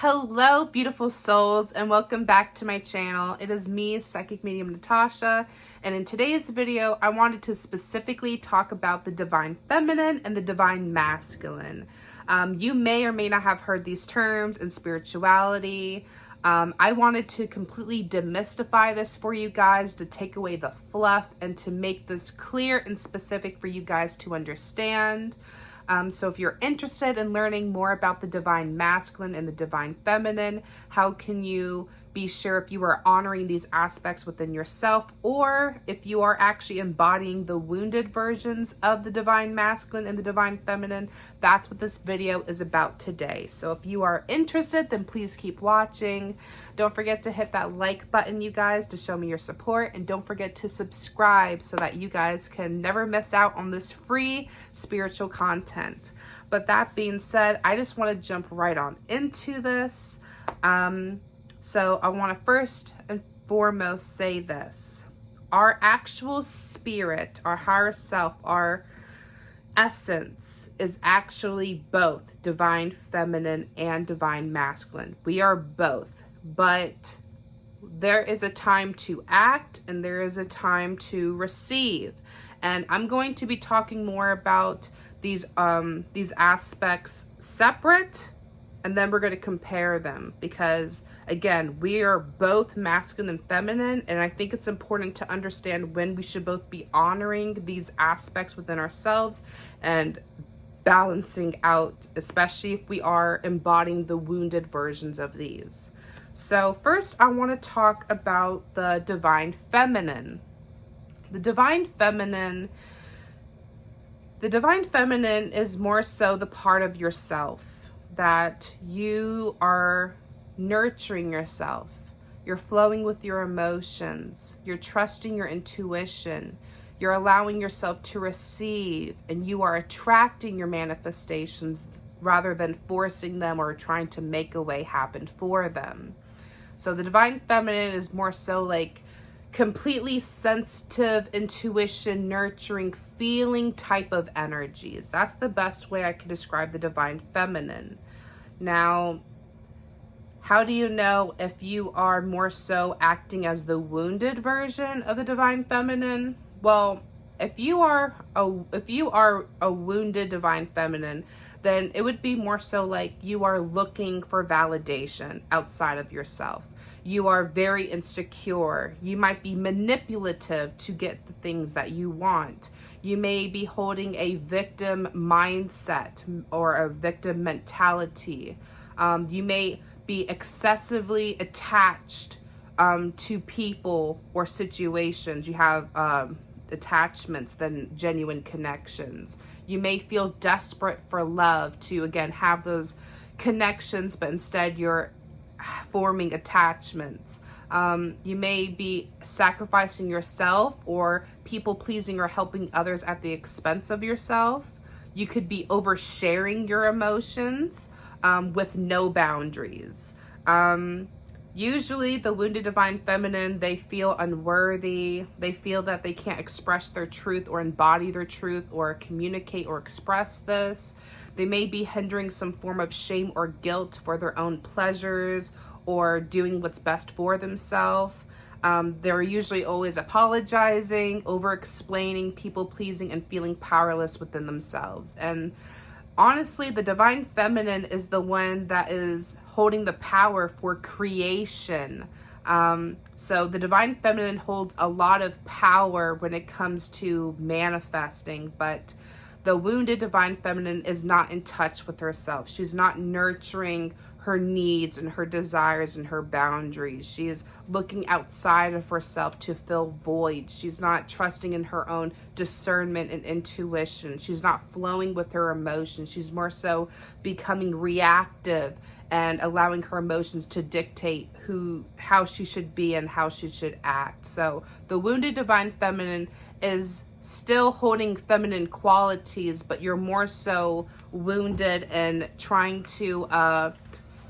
Hello, beautiful souls, and welcome back to my channel. It is me, Psychic Medium Natasha, and in today's video, I wanted to specifically talk about the Divine Feminine and the Divine Masculine. You may or may not have heard these terms in spirituality. I wanted to completely demystify this for you guys, to take away the fluff and to make this clear and specific for you guys to understand. So if you're interested in learning more about the Divine Masculine and the Divine Feminine, how can you be sure if you are honoring these aspects within yourself, or if you are actually embodying the wounded versions of the Divine Masculine and the Divine Feminine? That's what this video is about today. So if you are interested, then please keep watching. Don't forget to hit that like button, you guys, to show me your support. And don't forget to subscribe so that you guys can never miss out on this free spiritual content. But that being said, I just want to jump right on into this. So I want to first and foremost say this. Our actual spirit, our higher self, our essence is actually both Divine Feminine and Divine Masculine. We are both, but there is a time to act and there is a time to receive. And I'm going to be talking more about these aspects separate, and then we're going to compare them because, again, we are both masculine and feminine, and I think it's important to understand when we should both be honoring these aspects within ourselves and balancing out, especially if we are embodying the wounded versions of these. So first, I want to talk about the Divine Feminine. The Divine Feminine is more so the part of yourself that you are nurturing yourself. You're flowing with your emotions. You're trusting your intuition. You're allowing yourself to receive, and you are attracting your manifestations rather than forcing them or trying to make a way happen for them. So the Divine Feminine is more so like completely sensitive, intuition, nurturing, feeling type of energies. That's the best way I can describe the Divine Feminine. Now, how do you know if you are more so acting as the wounded version of the Divine Feminine? Well, if you are a wounded Divine Feminine, then it would be more so like you are looking for validation outside of yourself. You are very insecure. You might be manipulative to get the things that you want. You may be holding a victim mindset or a victim mentality. You may be excessively attached to people or situations. You have attachments than genuine connections. You may feel desperate for love to, again, have those connections, but instead you're forming attachments. You may be sacrificing yourself or people pleasing or helping others at the expense of yourself. You could be oversharing your emotions with no boundaries. Usually the wounded Divine Feminine, they feel unworthy. They feel that they can't express their truth or embody their truth or communicate or express this. They may be hindering some form of shame or guilt for their own pleasures or doing what's best for themselves. They're usually always apologizing, over-explaining, people-pleasing, and feeling powerless within themselves. And honestly, the Divine Feminine is the one that is holding the power for creation. So the Divine Feminine holds a lot of power when it comes to manifesting, but the wounded Divine Feminine is not in touch with herself. She's not nurturing her needs and her desires and her boundaries. She is looking outside of herself to fill voids. She's not trusting in her own discernment and intuition. She's not flowing with her emotions. She's more so becoming reactive and allowing her emotions to dictate how she should be and how she should act. So the wounded Divine Feminine is still holding feminine qualities, but you're more so wounded and trying to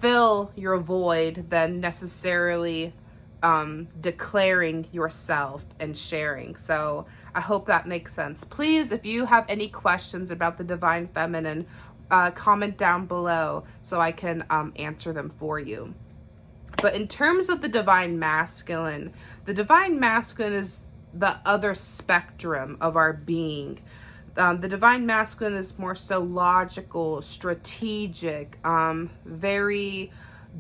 fill your void than necessarily declaring yourself and sharing. So I hope that makes sense. Please, if you have any questions about the Divine Feminine, comment down below so I can answer them for you. But in terms of the divine masculine is the other spectrum of our being. The divine masculine is more so logical, strategic, very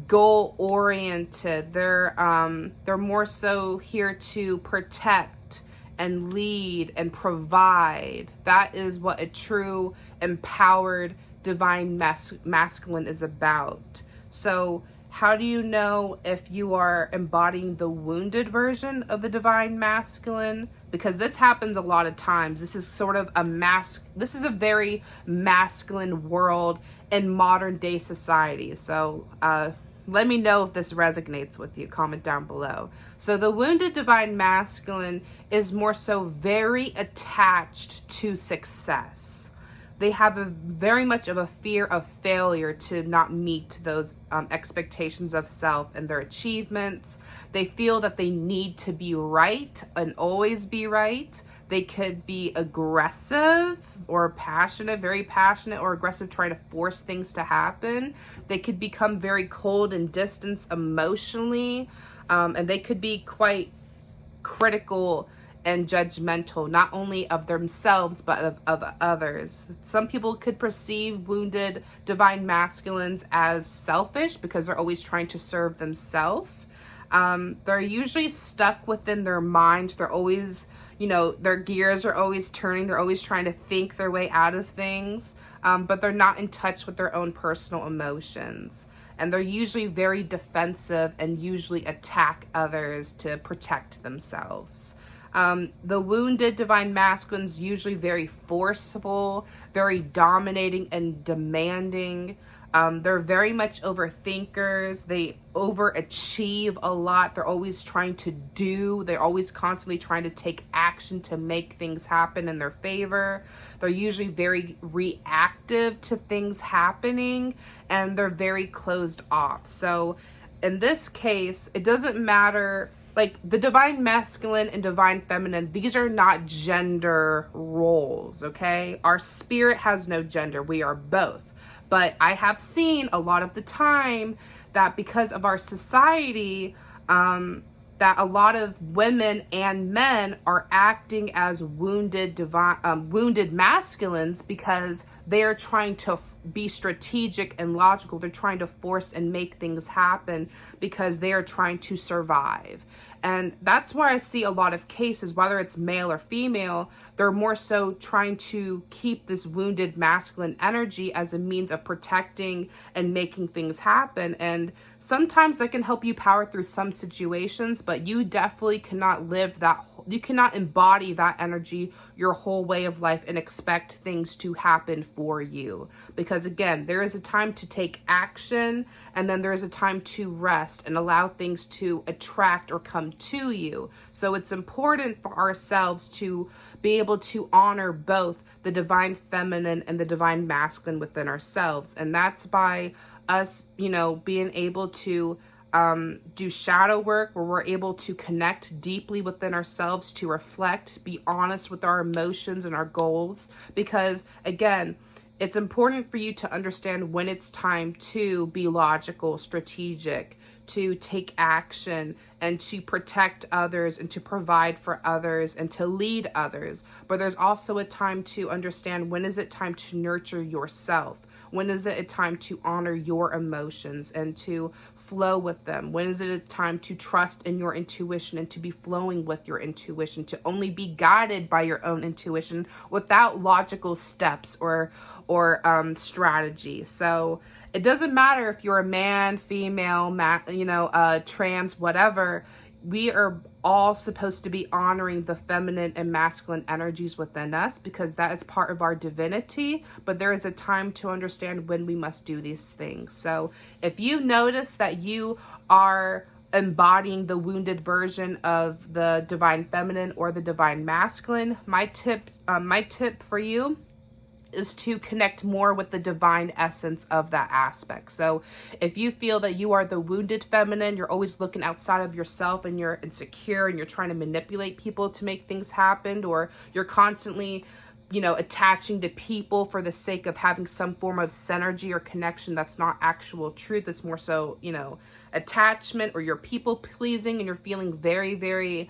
goal-oriented. They're more so here to protect and lead and provide. That is what a true empowered divine masculine is about. So how do you know if you are embodying the wounded version of the divine masculine? Because this happens a lot of times. This is sort of this is a very masculine world in modern day society. So let me know if this resonates with you. Comment down below. So the wounded divine masculine is more so very attached to success. They have very much of a fear of failure to not meet those expectations of self and their achievements. They feel that they need to be right and always be right. They could be aggressive or passionate, very passionate or aggressive, trying to force things to happen. They could become very cold and distant emotionally, and they could be quite critical and judgmental, not only of themselves, but of others. Some people could perceive wounded divine masculines as selfish because they're always trying to serve themselves. They're usually stuck within their mind. They're always, their gears are always turning. They're always trying to think their way out of things, but they're not in touch with their own personal emotions. And they're usually very defensive and usually attack others to protect themselves. The wounded divine masculines usually very forceful, very dominating and demanding. They're very much overthinkers. They overachieve a lot. They're always trying to do. They're always constantly trying to take action to make things happen in their favor. They're usually very reactive to things happening, and they're very closed off. So in this case, it doesn't matter. Like the divine masculine and divine feminine, these are not gender roles, okay? Our spirit has no gender. We are both. But I have seen a lot of the time that because of our society, that a lot of women and men are acting as wounded masculines because they are trying to be strategic and logical. They're trying to force and make things happen because they are trying to survive. And that's where I see a lot of cases, whether it's male or female, they're more so trying to keep this wounded masculine energy as a means of protecting and making things happen. And sometimes that can help you power through some situations, but you definitely cannot you cannot embody that energy your whole way of life and expect things to happen for you. Because again, there is a time to take action, and then there is a time to rest and allow things to attract or come to you. So it's important for ourselves to be able to honor both the divine feminine and the divine masculine within ourselves. And that's by us, being able to do shadow work where we're able to connect deeply within ourselves, to reflect, be honest with our emotions and our goals. Because again, it's important for you to understand when it's time to be logical, strategic, to take action, and to protect others, and to provide for others, and to lead others. But there's also a time to understand when is it time to nurture yourself. When is it a time to honor your emotions and to flow with them? When is it a time to trust in your intuition and to be flowing with your intuition, to only be guided by your own intuition without logical steps or strategy? So it doesn't matter if you're a man, female, trans, whatever. We are all supposed to be honoring the feminine and masculine energies within us because that is part of our divinity. But there is a time to understand when we must do these things. So if you notice that you are embodying the wounded version of the divine feminine or the divine masculine, my tip for you is to connect more with the divine essence of that aspect. So if you feel that you are the wounded feminine, you're always looking outside of yourself and you're insecure and you're trying to manipulate people to make things happen, or you're constantly attaching to people for the sake of having some form of synergy or connection that's not actual truth. It's more so, attachment, or you're people pleasing and you're feeling very, very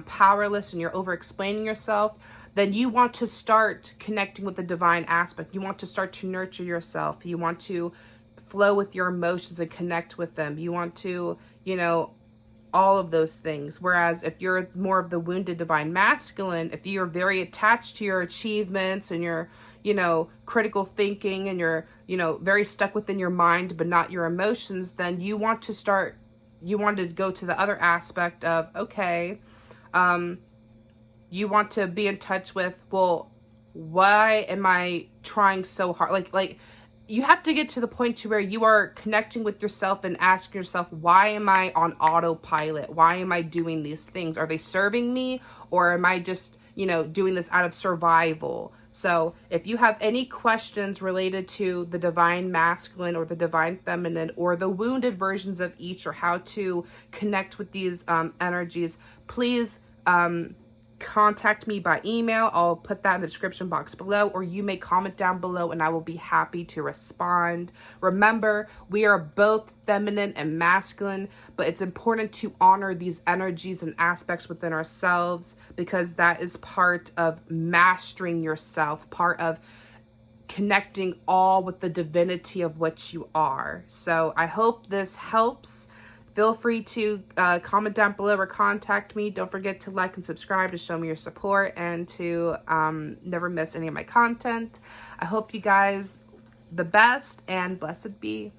powerless and you're over explaining yourself, then you want to start connecting with the divine aspect. You want to start to nurture yourself. You want to flow with your emotions and connect with them. You want to, all of those things. Whereas if you're more of the wounded divine masculine, if you're very attached to your achievements and your, critical thinking, and you're, very stuck within your mind but not your emotions, then you want to go to the other aspect of, okay, you want to be in touch with, well, why am I trying so hard? Like you have to get to the point to where you are connecting with yourself and asking yourself, why am I on autopilot? Why am I doing these things? Are they serving me, or am I just, doing this out of survival? So if you have any questions related to the divine masculine or the divine feminine, or the wounded versions of each, or how to connect with these energies, please contact me by email. I'll put that in the description box below, or you may comment down below and I will be happy to respond. Remember, we are both feminine and masculine, but it's important to honor these energies and aspects within ourselves, because that is part of mastering yourself, part of connecting all with the divinity of what you are. So I hope this helps. Feel free to comment down below or contact me. Don't forget to like and subscribe to show me your support and to never miss any of my content. I hope you guys the best, and blessed be.